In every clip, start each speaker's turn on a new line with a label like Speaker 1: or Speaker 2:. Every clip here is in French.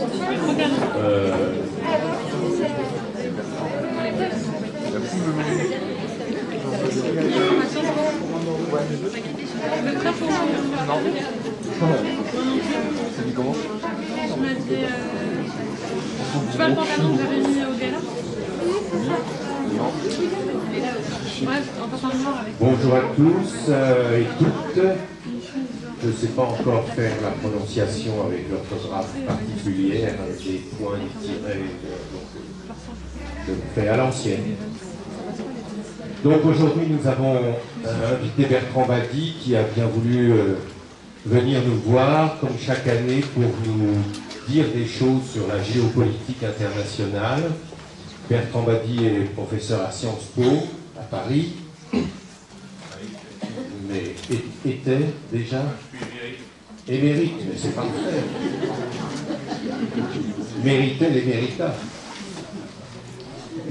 Speaker 1: Tu vois le pantalon que j'avais mis au gala?
Speaker 2: Bonjour à tous et toutes. Je ne sais pas encore faire la prononciation avec l'orthographe particulière, des points tirés, je le fais à l'ancienne. Donc aujourd'hui nous avons invité Bertrand Badi qui a bien voulu venir nous voir comme chaque année pour nous dire des choses sur la géopolitique internationale. Bertrand Badi est professeur à Sciences Po à Paris, mais était déjà émérite, mais c'est parfait. Méritait les mérita.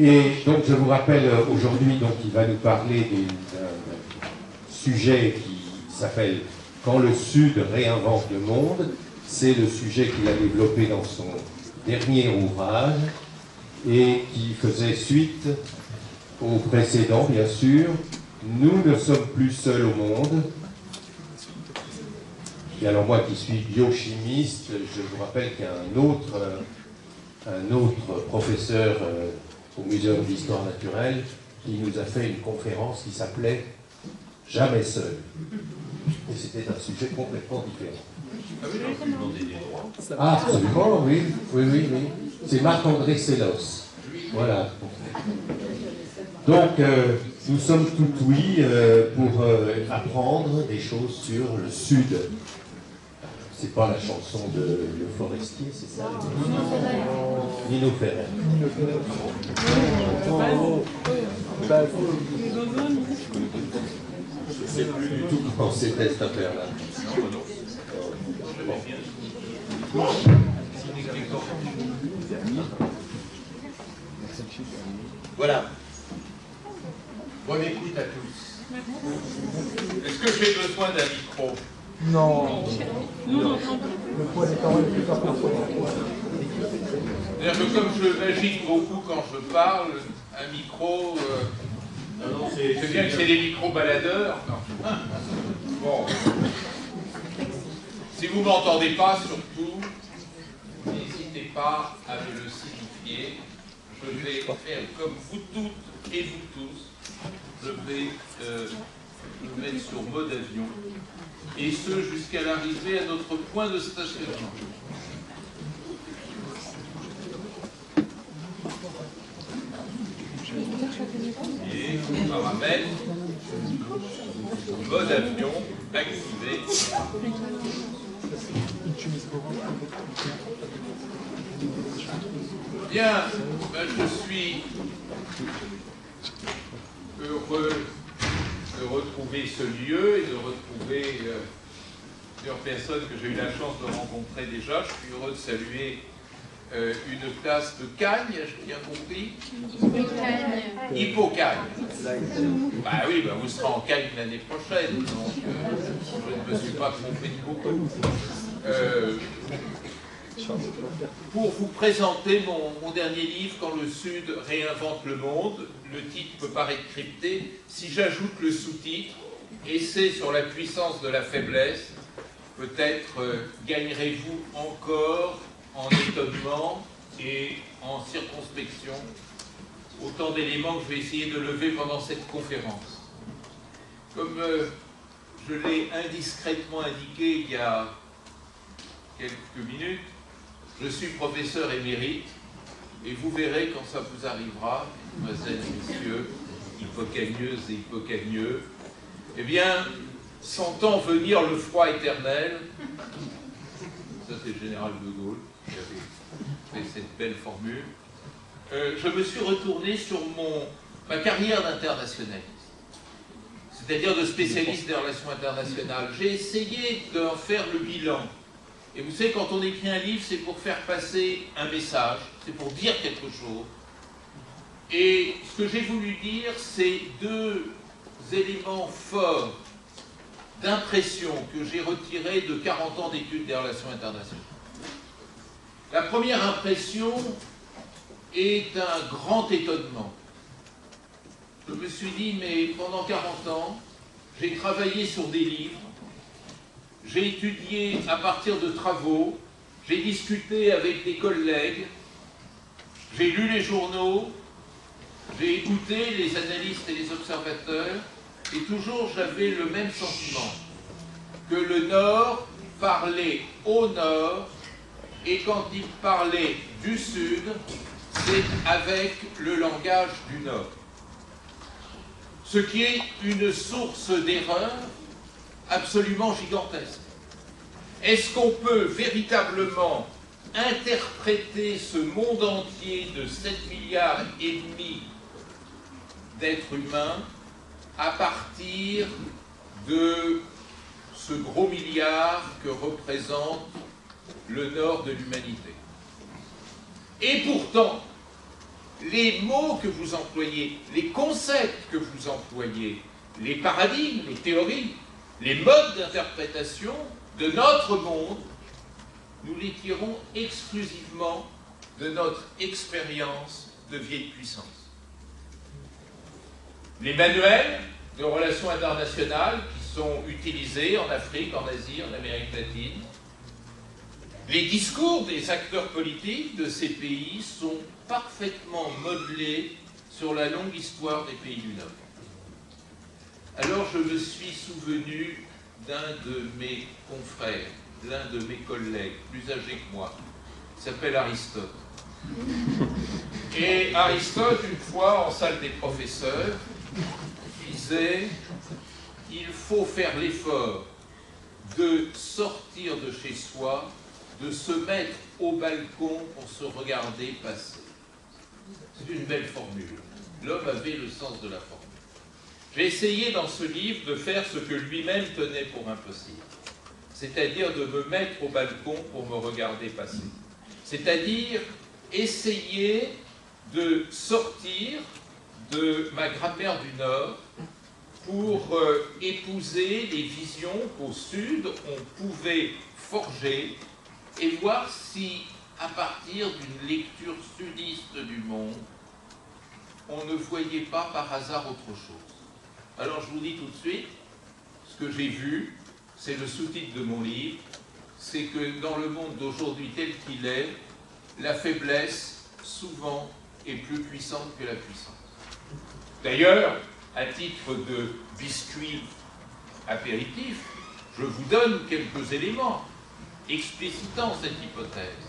Speaker 2: Et donc je vous rappelle aujourd'hui, donc il va nous parler d'un sujet qui s'appelle « Quand le Sud réinvente le monde ». C'est le sujet qu'il a développé dans son dernier ouvrage et qui faisait suite au précédent, bien sûr. Nous ne sommes plus seuls au monde. Et alors moi qui suis biochimiste, je vous rappelle qu'il y a un autre professeur au Muséum d'Histoire naturelle qui nous a fait une conférence qui s'appelait « Jamais seul ». Et c'était un sujet complètement différent. Ah, absolument, oui. C'est Marc-André Sellos. Voilà. Donc, nous sommes tout oui pour apprendre des choses sur le Sud. C'est pas la chanson de Le Forestier, c'est ça? Nino Ferrer. Je ne sais plus du tout comment c'était cette affaire-là. Voilà. Bonne écoute à tous. Est-ce que j'ai besoin d'un micro?
Speaker 3: Non.
Speaker 1: Le
Speaker 3: poids des paroles est plus important.
Speaker 4: C'est-à-dire que comme je m'agite beaucoup quand je parle, un micro, c'est bien que c'est des micros baladeurs. Bon. Si vous ne m'entendez pas, surtout, n'hésitez pas à me le signifier. Je vais faire comme vous toutes et vous tous. Je vais me mettre sur mode avion. Et ce, jusqu'à l'arrivée à notre point de stationnement. Et paramètres, mode avion, activé. Bien, je suis heureux de retrouver ce lieu et de retrouver plusieurs personnes que j'ai eu la chance de rencontrer déjà. Je suis heureux de saluer une classe de Cagne, j'ai bien compris. Hippocagne. Bah oui, bah vous serez en Cagne l'année prochaine, donc je ne me suis pas trompé de beaucoup. Pour vous présenter mon dernier livre, Quand le Sud réinvente le monde, le titre peut paraître crypté. Si j'ajoute le sous-titre, Essai sur la puissance de la faiblesse, peut-être gagnerez-vous encore en étonnement et en circonspection autant d'éléments que je vais essayer de lever pendant cette conférence. Comme je l'ai indiscrètement indiqué il y a quelques minutes, je suis professeur émérite et vous verrez quand ça vous arrivera, mesdemoiselles, messieurs, hippocagneuses et hippocagneux, eh bien, sentant venir le froid éternel, ça c'est le général de Gaulle qui avait fait cette belle formule, je me suis retourné sur ma carrière d'internationaliste, c'est-à-dire de spécialiste des relations internationales. J'ai essayé d'en faire le bilan. Et vous savez, quand on écrit un livre, c'est pour faire passer un message, c'est pour dire quelque chose. Et ce que j'ai voulu dire, c'est deux éléments forts d'impression que j'ai retirés de 40 ans d'études des relations internationales. La première impression est un grand étonnement. Je me suis dit, mais pendant 40 ans, j'ai travaillé sur des livres, j'ai étudié à partir de travaux, j'ai discuté avec des collègues, j'ai lu les journaux, j'ai écouté les analystes et les observateurs, et toujours j'avais le même sentiment, que le Nord parlait au Nord, et quand il parlait du Sud, c'est avec le langage du Nord. Ce qui est une source d'erreur absolument gigantesque. Est-ce qu'on peut véritablement interpréter ce monde entier de 7,5 milliards d'êtres humains à partir de ce gros milliard que représente le nord de l'humanité? Et pourtant, les mots que vous employez, les concepts que vous employez, les paradigmes, les théories, les modes d'interprétation de notre monde, nous les tirons exclusivement de notre expérience de vieille puissance. Les manuels de relations internationales qui sont utilisés en Afrique, en Asie, en Amérique latine, les discours des acteurs politiques de ces pays sont parfaitement modelés sur la longue histoire des pays du Nord. Alors je me suis souvenu d'un de mes confrères, l'un de mes collègues, plus âgé que moi, qui s'appelle Aristote. Et Aristote, une fois, en salle des professeurs, disait « Il faut faire l'effort de sortir de chez soi, de se mettre au balcon pour se regarder passer. » C'est une belle formule. L'homme avait le sens de la formule. J'ai essayé dans ce livre de faire ce que lui-même tenait pour impossible. C'est-à-dire de me mettre au balcon pour me regarder passer. C'est-à-dire essayer de sortir de ma grammaire du Nord pour épouser les visions qu'au Sud on pouvait forger et voir si, à partir d'une lecture sudiste du monde, on ne voyait pas par hasard autre chose. Alors je vous dis tout de suite, ce que j'ai vu, c'est le sous-titre de mon livre, c'est que dans le monde d'aujourd'hui tel qu'il est, la faiblesse, souvent, est plus puissante que la puissance. D'ailleurs, à titre de biscuit apéritif, je vous donne quelques éléments explicitant cette hypothèse.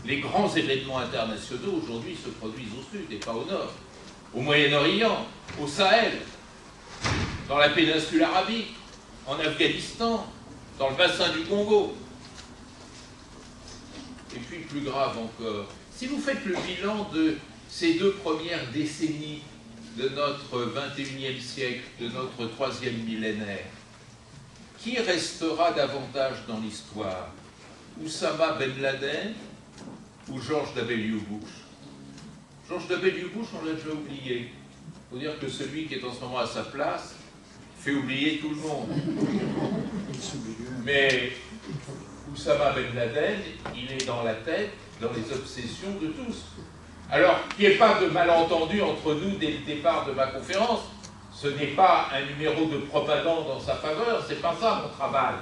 Speaker 4: Les grands événements internationaux aujourd'hui se produisent au Sud et pas au Nord. Au Moyen-Orient, au Sahel, dans la péninsule arabique, en Afghanistan, dans le bassin du Congo. Et puis plus grave encore, si vous faites le bilan de ces 2 premières décennies de notre 21e siècle, de notre 3e millénaire, qui restera davantage dans l'histoire? Oussama Ben Laden ou George W. Bush? George W. Bush, on l'a déjà oublié. Il faut dire que celui qui est en ce moment à sa place fait oublier tout le monde. Mais Oussama Ben Laden, il est dans la tête, dans les obsessions de tous. Alors, qu'il n'y ait pas de malentendu entre nous dès le départ de ma conférence, ce n'est pas un numéro de propagande en sa faveur, c'est pas ça mon travail.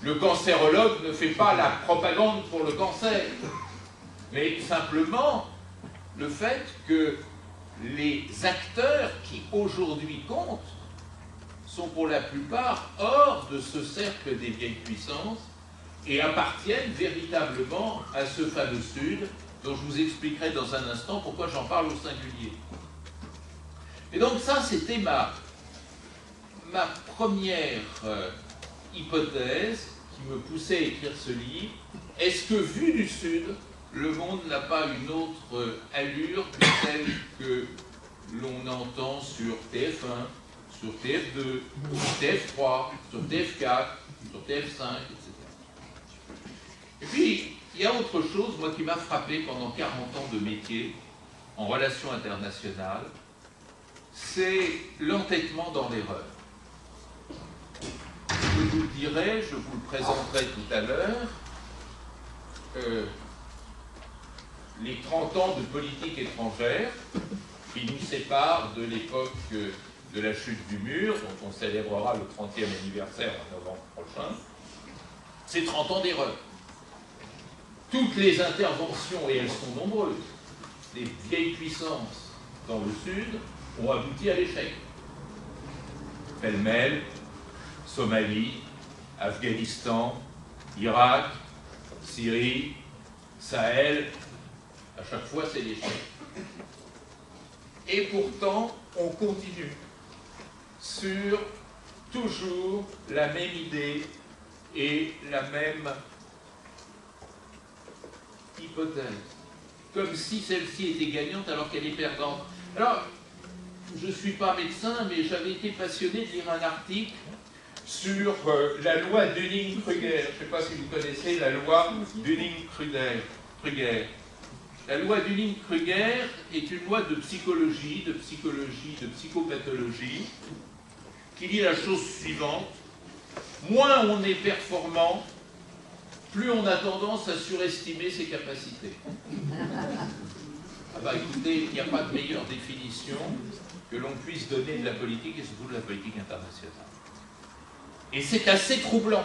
Speaker 4: Le cancérologue ne fait pas la propagande pour le cancer, mais simplement le fait que les acteurs qui aujourd'hui comptent sont pour la plupart hors de ce cercle des vieilles puissances et appartiennent véritablement à ce fameux Sud dont je vous expliquerai dans un instant pourquoi j'en parle au singulier. Et donc ça, c'était ma première hypothèse qui me poussait à écrire ce livre. Est-ce que, vu du Sud, le monde n'a pas une autre allure que celle que l'on entend sur TF1, sur TF2, sur TF3, sur TF4, sur TF5, etc. Et puis, il y a autre chose, moi, qui m'a frappé pendant 40 ans de métier en relations internationales, c'est l'entêtement dans l'erreur. Je vous le dirai, je vous le présenterai tout à l'heure. les 30 ans de politique étrangère qui nous séparent de l'époque de la chute du mur, dont on célébrera le 30e anniversaire en novembre prochain. C'est 30 ans d'erreur. Toutes les interventions, et elles sont nombreuses, des vieilles puissances dans le Sud ont abouti à l'échec. Pêle-mêle, Somalie, Afghanistan, Irak, Syrie, Sahel, à chaque fois c'est l'échec. Et pourtant, on continue sur toujours la même idée et la même hypothèse, comme si celle-ci était gagnante alors qu'elle est perdante. Alors, je ne suis pas médecin, mais j'avais été passionné de lire un article sur la loi Dunning-Kruger. Je ne sais pas si vous connaissez la loi Dunning-Kruger. La loi Dunning-Kruger est une loi de psychologie, de psychopathologie, qui dit la chose suivante: moins on est performant, plus on a tendance à surestimer ses capacités. Ah bah écoutez, il n'y a pas de meilleure définition que l'on puisse donner de la politique, et surtout de la politique internationale. Et c'est assez troublant.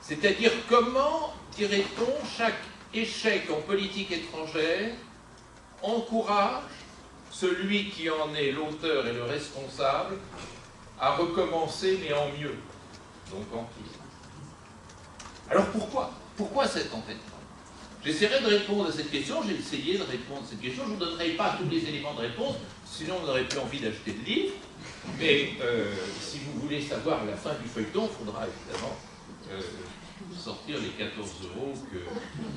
Speaker 4: C'est-à-dire, comment, dirait-on, chaque échec en politique étrangère encourage celui qui en est l'auteur et le responsable à recommencer, mais en mieux, donc en pire. Alors pourquoi? Pourquoi cet entêtement? J'essaierai de répondre à cette question, j'ai essayé de répondre à cette question, je ne vous donnerai pas tous les éléments de réponse, sinon on n'aurait plus envie d'acheter de livres, mais si vous voulez savoir la fin du feuilleton, il faudra évidemment sortir les 14 € que,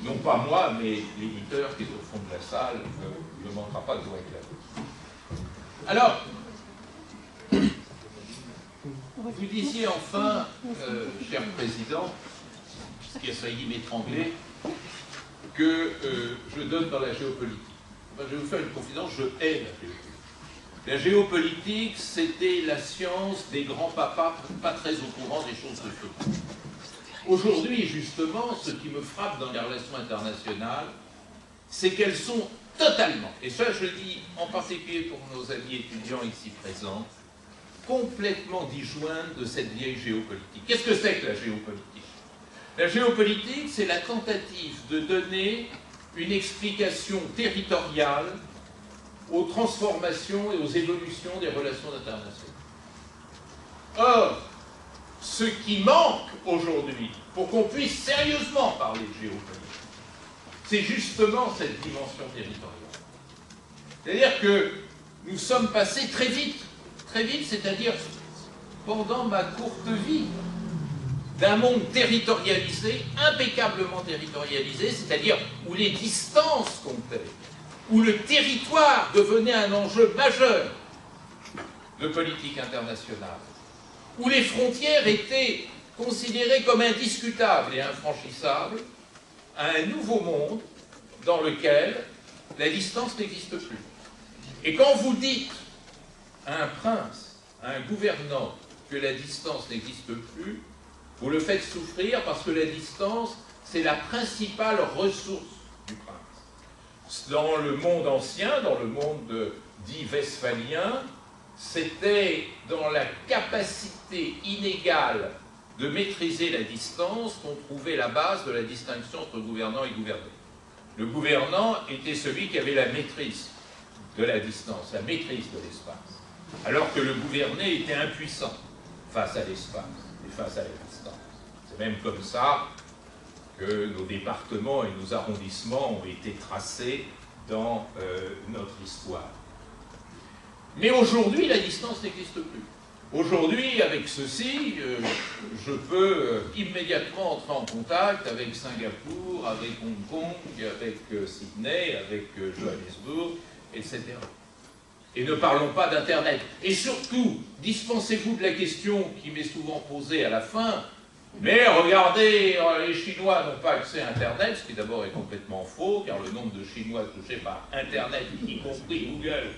Speaker 4: non pas moi, mais l'éditeur qui est au fond de la salle ne manquera pas de vous réclamer. Alors, vous disiez enfin, cher Président, ce qui a failli m'étrangler, que je donne dans la géopolitique. Enfin, je vais vous faire une confidence, je hais la géopolitique. La géopolitique, c'était la science des grands papas pas très au courant des choses de feu. Aujourd'hui, justement, ce qui me frappe dans les relations internationales, c'est qu'elles sont totalement, et ça je le dis en particulier pour nos amis étudiants ici présents, complètement disjointes de cette vieille géopolitique. Qu'est-ce que c'est que la géopolitique? La géopolitique, c'est la tentative de donner une explication territoriale aux transformations et aux évolutions des relations internationales. Or, ce qui manque aujourd'hui, pour qu'on puisse sérieusement parler de géopolitique, c'est justement cette dimension territoriale. C'est-à-dire que nous sommes passés très vite, c'est-à-dire pendant ma courte vie, d'un monde territorialisé, impeccablement territorialisé, c'est-à-dire où les distances comptaient, où le territoire devenait un enjeu majeur de politique internationale, où les frontières étaient considérées comme indiscutables et infranchissables, à un nouveau monde dans lequel la distance n'existe plus. Et quand vous dites à un prince, à un gouvernant, que la distance n'existe plus, vous le faites souffrir parce que la distance, c'est la principale ressource du prince. Dans le monde ancien, dans le monde dit westphalien, c'était dans la capacité inégale de maîtriser la distance qu'on trouvait la base de la distinction entre gouvernant et gouverné. Le gouvernant était celui qui avait la maîtrise de la distance, la maîtrise de l'espace, alors que le gouverné était impuissant face à l'espace et face à la distance. C'est même comme ça que nos départements et nos arrondissements ont été tracés dans notre histoire. Mais aujourd'hui, la distance n'existe plus. Aujourd'hui, avec ceci, je peux immédiatement entrer en contact avec Singapour, avec Hong Kong, avec Sydney, avec Johannesburg, etc. Et ne parlons pas d'Internet. Et surtout, dispensez-vous de la question qui m'est souvent posée à la fin, mais regardez, les Chinois n'ont pas accès à Internet, ce qui d'abord est complètement faux, car le nombre de Chinois touchés par Internet, y compris Google,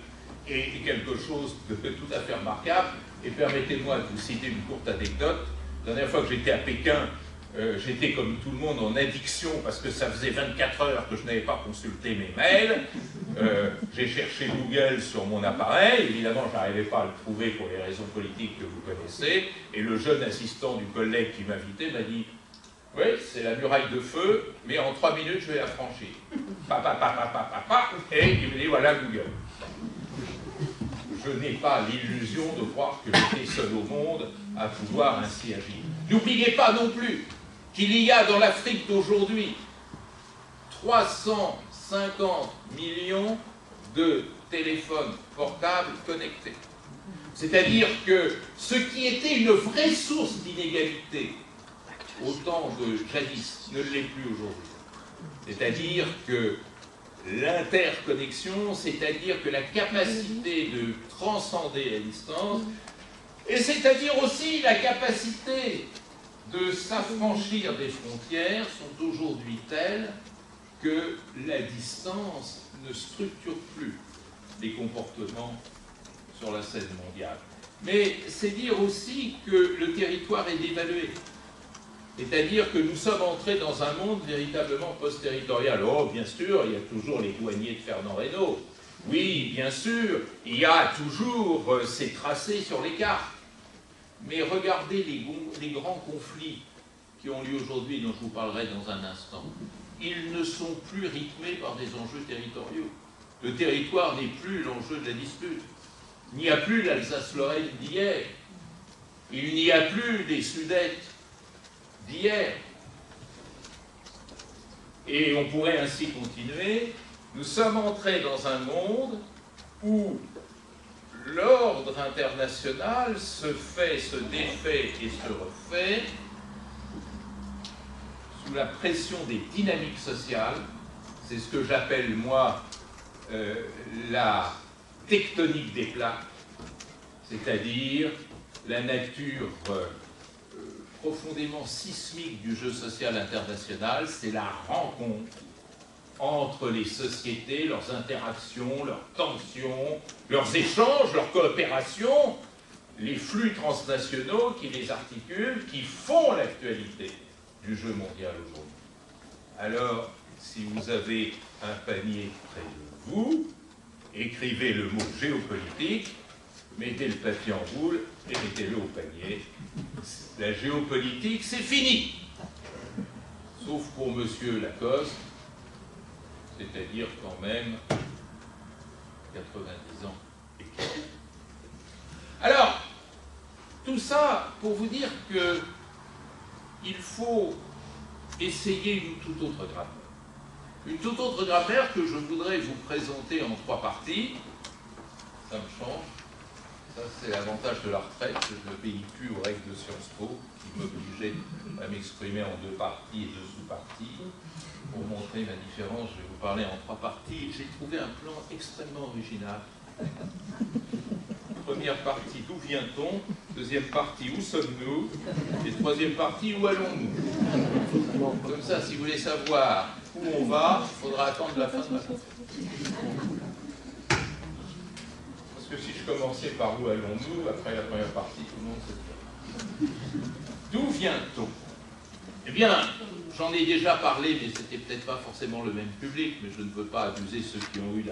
Speaker 4: est quelque chose de tout à fait remarquable. Et permettez-moi de vous citer une courte anecdote. La dernière fois que j'étais à Pékin, j'étais comme tout le monde en addiction parce que ça faisait 24 heures que je n'avais pas consulté mes mails. J'ai cherché Google sur mon appareil, évidemment je n'arrivais pas à le trouver pour les raisons politiques que vous connaissez, et le jeune assistant du collègue qui m'invitait m'a dit « Oui, c'est la muraille de feu, mais en 3 minutes je vais la franchir. » Et il me dit « Voilà Google. » Je n'ai pas l'illusion de croire que j'étais seul au monde à pouvoir ainsi agir. N'oubliez pas non plus qu'il y a dans l'Afrique d'aujourd'hui 350 millions de téléphones portables connectés. C'est-à-dire que ce qui était une vraie source d'inégalité au temps de jadis ne l'est plus aujourd'hui. C'est-à-dire que l'interconnexion, c'est-à-dire que la capacité de transcender la distance, et c'est-à-dire aussi la capacité de s'affranchir des frontières sont aujourd'hui telles que la distance ne structure plus les comportements sur la scène mondiale. Mais c'est dire aussi que le territoire est dévalué. C'est-à-dire que nous sommes entrés dans un monde véritablement post-territorial. Oh, bien sûr, il y a toujours les douaniers de Fernand Reynaud. Oui, bien sûr, il y a toujours ces tracés sur les cartes. Mais regardez les grands conflits qui ont lieu aujourd'hui, dont je vous parlerai dans un instant. Ils ne sont plus rythmés par des enjeux territoriaux. Le territoire n'est plus l'enjeu de la dispute. Il n'y a plus l'Alsace-Lorraine d'hier. Il n'y a plus les Sudètes d'hier. Et on pourrait ainsi continuer. Nous sommes entrés dans un monde où l'ordre international se fait, se défait et se refait sous la pression des dynamiques sociales. C'est ce que j'appelle, moi, la tectonique des plaques, c'est-à-dire la nature profondément sismique du jeu social international. C'est la rencontre entre les sociétés, leurs interactions, leurs tensions, leurs échanges, leurs coopérations, les flux transnationaux qui les articulent, qui font l'actualité du jeu mondial aujourd'hui. Alors, si vous avez un panier près de vous, écrivez le mot géopolitique, mettez le papier en boule et mettez-le au panier. La géopolitique, c'est fini. Sauf pour Monsieur Lacoste, c'est-à-dire quand même 90 ans. Alors, tout ça pour vous dire que il faut essayer une toute autre grammaire. Une toute autre grammaire que je voudrais vous présenter en 3 parties. Ça me change. Ça, c'est l'avantage de la retraite. Je n'obéis plus aux règles de Sciences Po qui m'obligeaient à m'exprimer en 2 parties et 2 sous-parties. Pour montrer ma différence, je vais vous parler en 3 parties. J'ai trouvé un plan extrêmement original. Première partie, d'où vient-on? Deuxième partie, où sommes-nous? Et troisième partie, où allons-nous? Comme ça, si vous voulez savoir où on va, il faudra attendre la fin de ma conférence. Parce que si je commençais par où allons-nous, après la première partie, tout le monde sait pas. D'où vient-on? Eh bien, j'en ai déjà parlé, mais c'était peut-être pas forcément le même public, mais je ne veux pas abuser ceux qui ont eu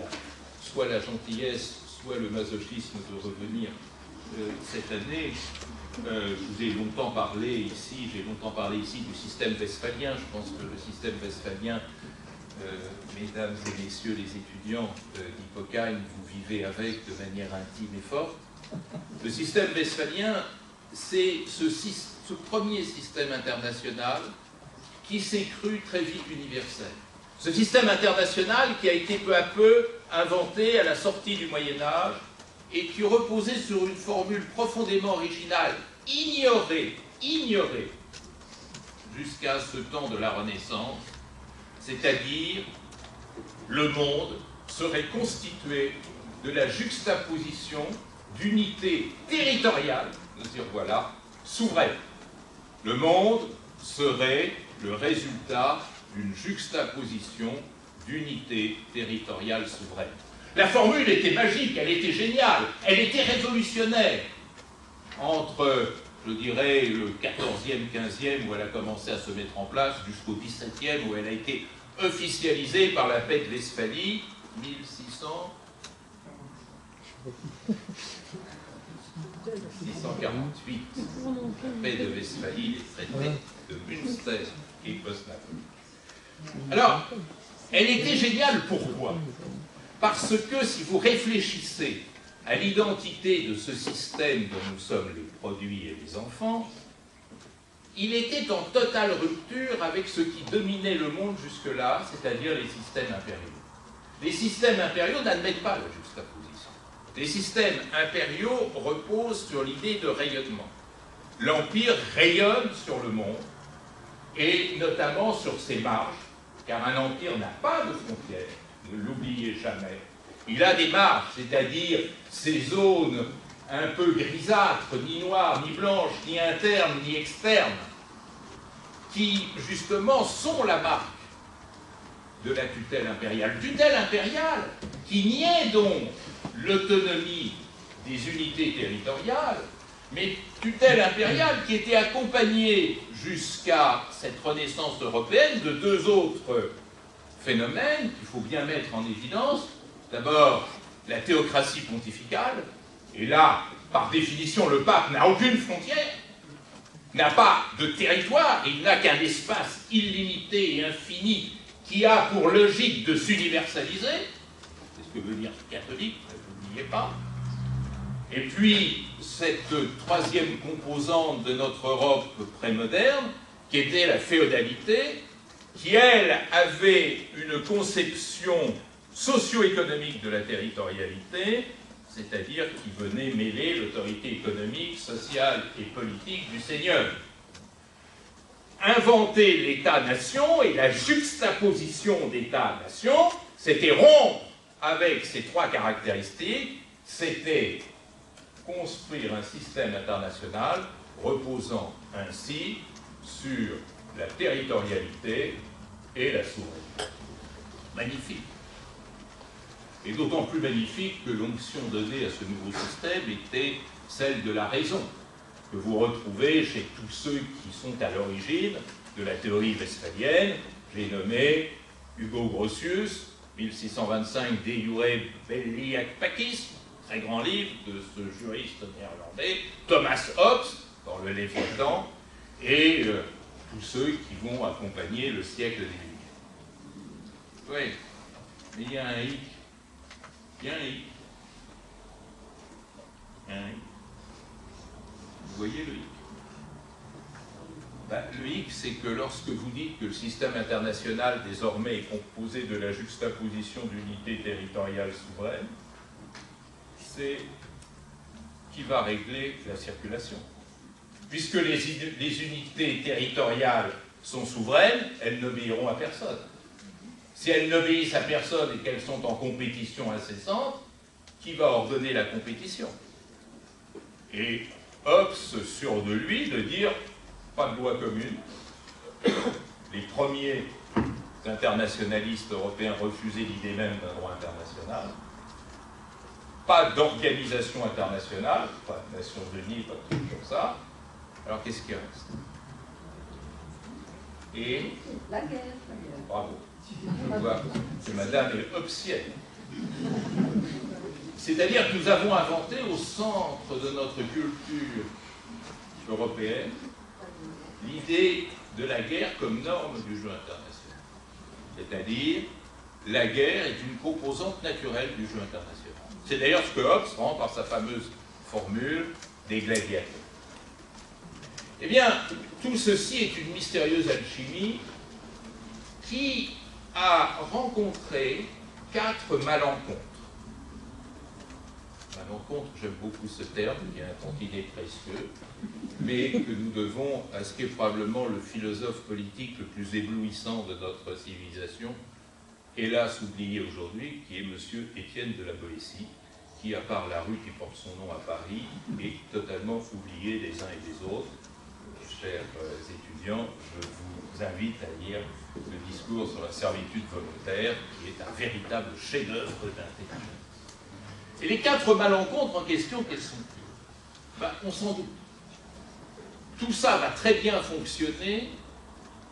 Speaker 4: soit la gentillesse, soit le masochisme de revenir cette année. Je vous ai longtemps parlé ici, j'ai longtemps parlé ici du système westphalien. Je pense que le système westphalien, mesdames et messieurs les étudiants d'Hippocane, vous vivez avec de manière intime et forte. Le système westphalien, c'est ce premier système international qui s'est cru très vite universel. Ce système international qui a été peu à peu inventé à la sortie du Moyen-Âge et qui reposait sur une formule profondément originale, ignorée jusqu'à ce temps de la Renaissance, c'est-à-dire le monde serait constitué de la juxtaposition d'unités territoriales, nous dire voilà, souveraines. Le monde serait le résultat d'une juxtaposition d'unités territoriales souveraines. La formule était magique, elle était géniale, elle était révolutionnaire. Entre je dirais le 14e, 15e, où elle a commencé à se mettre en place, jusqu'au 17e, où elle a été officialisée par la paix de Westphalie, 648, la paix de Westphalie, les traités de Münster et Poznań. Alors, elle était géniale, pourquoi? Parce que si vous réfléchissez à l'identité de ce système dont nous sommes les produits et les enfants, il était en totale rupture avec ce qui dominait le monde jusque-là, c'est-à-dire les systèmes impériaux. Les systèmes impériaux n'admettent pas la juxtaposition. Les systèmes impériaux reposent sur l'idée de rayonnement. L'Empire rayonne sur le monde, et notamment sur ses marges, car un empire n'a pas de frontières, ne l'oubliez jamais. Il a des marges, c'est-à-dire ces zones un peu grisâtres, ni noires, ni blanches, ni internes, ni externes, qui justement sont la marque de la tutelle impériale. Tutelle impériale qui niait donc l'autonomie des unités territoriales, mais tutelle impériale qui était accompagnée jusqu'à cette renaissance européenne de deux autres phénomènes qu'il faut bien mettre en évidence. D'abord, la théocratie pontificale, et là, par définition, le pape n'a aucune frontière, n'a pas de territoire, il n'a qu'un espace illimité et infini qui a pour logique de s'universaliser. C'est ce que veut dire catholique, n'oubliez pas. Et puis, cette troisième composante de notre Europe prémoderne, qui était la féodalité, qui, elle, avait une conception socio-économique de la territorialité, c'est-à-dire qui venait mêler l'autorité économique, sociale et politique du seigneur. Inventer l'État-nation et la juxtaposition d'État-nation, c'était rompre avec ces trois caractéristiques, c'était construire un système international reposant ainsi sur la territorialité et la souveraineté. Magnifique. Et d'autant plus magnifique que l'onction donnée à ce nouveau système était celle de la raison, que vous retrouvez chez tous ceux qui sont à l'origine de la théorie westphalienne. J'ai nommé Hugo Grotius, 1625 De Jure Belli ac Pacis, très grand livre de ce juriste néerlandais, Thomas Hobbes, dans le Léviathan, et tous ceux qui vont accompagner le siècle des Lumières. Oui, mais il y a un hic. Il y a un hic. Il y a un hic. Vous voyez le hic? Le hic, c'est que lorsque vous dites que le système international désormais est composé de la juxtaposition d'unités territoriales souveraines, c'est qui va régler la circulation. Puisque les unités territoriales sont souveraines, elles n'obéiront à personne. Si elles n'obéissent à personne et qu'elles sont en compétition incessante, qui va ordonner la compétition? Et Hobbes, sûr de lui, de dire pas de loi commune. Les premiers internationalistes européens refusaient l'idée même d'un droit international. Pas d'organisation internationale, pas de Nations Unies, pas de trucs comme ça. Alors qu'est-ce qui reste? Et
Speaker 5: la guerre.
Speaker 4: bravo. Je vois que madame est hobbesienne. C'est-à-dire que nous avons inventé au centre de notre culture européenne l'idée de la guerre comme norme du jeu international. C'est-à-dire, la guerre est une composante naturelle du jeu international. C'est d'ailleurs ce que Hobbes rend par sa fameuse formule des gladiateurs. Eh bien, tout ceci est une mystérieuse alchimie qui a rencontré 4 malencontres. Malencontre, j'aime beaucoup ce terme, qui est un tantinet précieux, mais que nous devons à ce qu'est probablement le philosophe politique le plus éblouissant de notre civilisation, hélas oublié aujourd'hui, qui est M. Étienne de la Boétie, qui, à part la rue qui porte son nom à Paris, est totalement oublié des uns et des autres. Chers étudiants, je vous invite à lire le discours sur la servitude volontaire, qui est un véritable chef-d'œuvre d'intelligence. Et les 4 malencontres en question, quels sont-ils? On s'en doute. tout ça va très bien fonctionner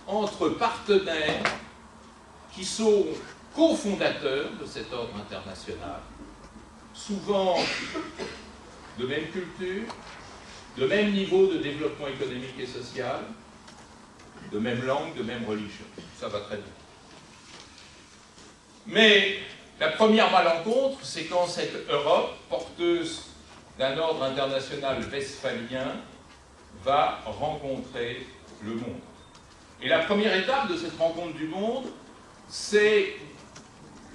Speaker 4: entre partenaires qui sont cofondateurs de cet ordre international, souvent de même culture, de même niveau de développement économique et social, de même langue, de même religion. Ça va très bien. Mais la première malencontre, c'est quand cette Europe, porteuse d'un ordre international westphalien, va rencontrer le monde. Et la première étape de cette rencontre du monde, c'est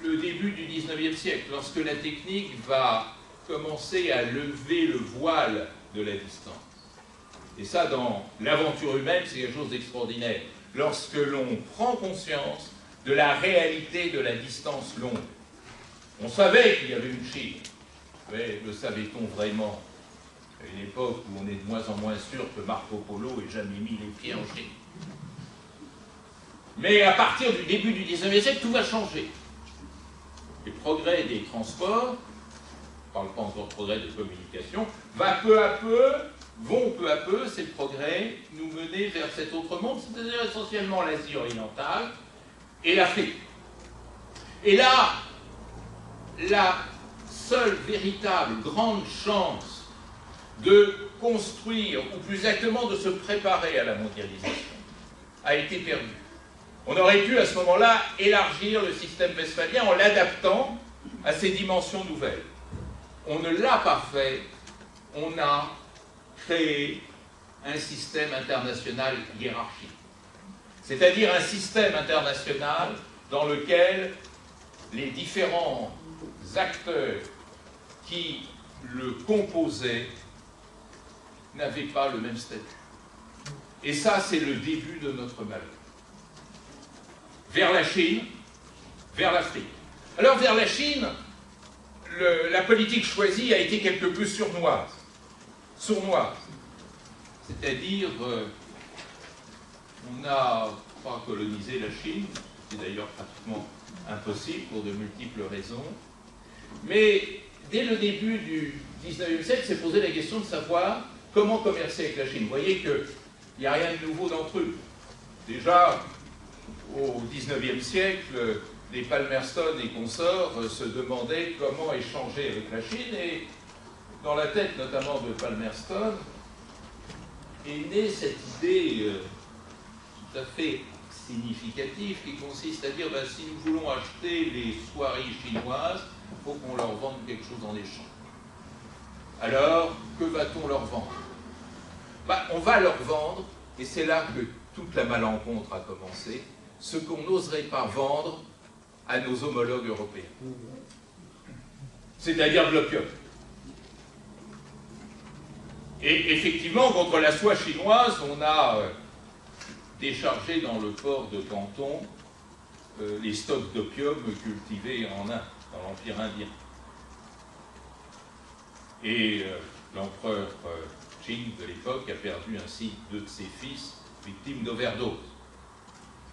Speaker 4: le début du XIXe siècle, lorsque la technique va commencer à lever le voile de la distance. Et ça, dans l'aventure humaine, c'est quelque chose d'extraordinaire. Lorsque l'on prend conscience de la réalité de la distance longue. On savait qu'il y avait une Chine, mais le savait-on vraiment? À une époque où on est de moins en moins sûr que Marco Polo ait jamais mis les pieds en Chine. Mais à partir du début du XIXe siècle, tout va changer. Les progrès des transports, on ne parle pas encore de progrès de communication, vont peu à peu, ces progrès, nous mener vers cet autre monde, c'est-à-dire essentiellement l'Asie orientale et l'Afrique. Et là, la seule véritable grande chance de construire, ou plus exactement de se préparer à la mondialisation, a été perdue. On aurait pu à ce moment-là élargir le système westphalien en l'adaptant à ces dimensions nouvelles. On ne l'a pas fait, on a créé un système international hiérarchique. C'est-à-dire un système international dans lequel les différents acteurs qui le composaient n'avaient pas le même statut. Et ça, c'est le début de notre malheur. Vers la Chine, vers l'Afrique. Alors, vers la Chine, la politique choisie a été quelque peu sournoise. C'est-à-dire, on n'a pas colonisé la Chine, c'est d'ailleurs pratiquement impossible pour de multiples raisons, mais dès le début du XIXe siècle, s'est posé la question de savoir comment commercer avec la Chine. Vous voyez qu'il n'y a rien de nouveau d'entre eux. Déjà, au XIXe siècle, les Palmerston et consorts se demandaient comment échanger avec la Chine, et dans la tête notamment de Palmerston est née cette idée tout à fait significative qui consiste à dire si nous voulons acheter les soieries chinoises, il faut qu'on leur vende quelque chose en échange. Alors, que va-t-on leur vendre? On va leur vendre, et c'est là que toute la malencontre a commencé, ce qu'on n'oserait pas vendre à nos homologues européens. C'est-à-dire de l'opium. Et effectivement, contre la soie chinoise, on a déchargé dans le port de Canton les stocks d'opium cultivés en Inde, dans l'Empire indien. Et l'empereur Qing de l'époque a perdu ainsi 2 de ses fils victimes d'overdose.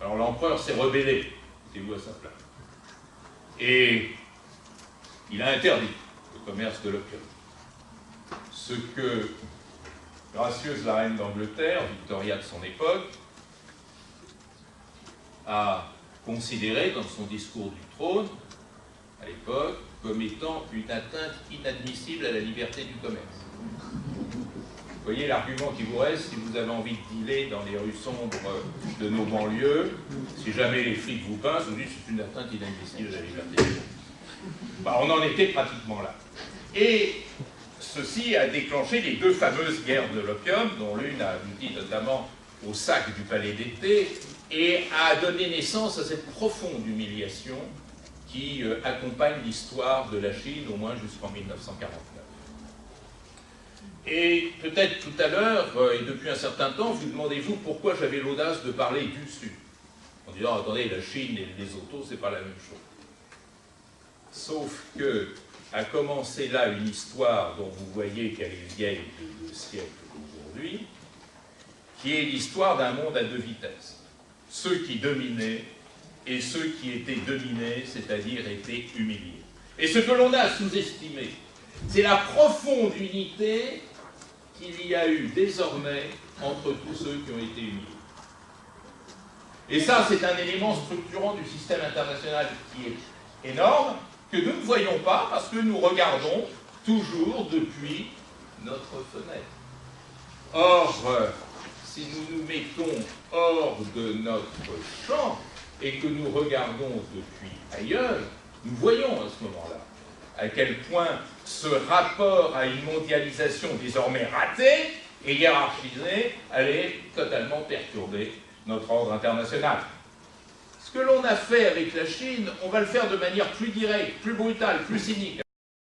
Speaker 4: Alors l'empereur s'est rebellé, mettez-vous à sa place. Et il a interdit le commerce de l'opium. Ce que, gracieuse la reine d'Angleterre, Victoria de son époque, a considéré dans son discours du trône, à l'époque, comme étant une atteinte inadmissible à la liberté du commerce. Vous voyez l'argument qui vous reste si vous avez envie de dealer dans les rues sombres de nos banlieues, si jamais les flics vous pincent, vous dites c'est une atteinte inadmissible à la liberté du commerce. On en était pratiquement là. Et ceci a déclenché les 2 fameuses guerres de l'opium, dont l'une a abouti notamment au sac du palais d'été, et a donné naissance à cette profonde humiliation qui accompagne l'histoire de la Chine au moins jusqu'en 1949. Et peut-être tout à l'heure, et depuis un certain temps, vous demandez-vous pourquoi j'avais l'audace de parler du Sud. En disant, attendez, la Chine et les autos, c'est pas la même chose. Sauf que a commencé là une histoire dont vous voyez qu'elle est vieille de 2 siècles aujourd'hui, qui est l'histoire d'un monde à 2 vitesses. Ceux qui dominaient et ceux qui étaient dominés, c'est-à-dire étaient humiliés. Et ce que l'on a sous-estimé, c'est la profonde unité qu'il y a eu désormais entre tous ceux qui ont été unis. Et ça, c'est un élément structurant du système international qui est énorme, que nous ne voyons pas parce que nous regardons toujours depuis notre fenêtre. Or, si nous nous mettons hors de notre champ et que nous regardons depuis ailleurs, nous voyons à ce moment-là à quel point ce rapport à une mondialisation désormais ratée et hiérarchisée allait totalement perturber notre ordre international. Ce que l'on a fait avec la Chine, on va le faire de manière plus directe, plus brutale, plus cynique.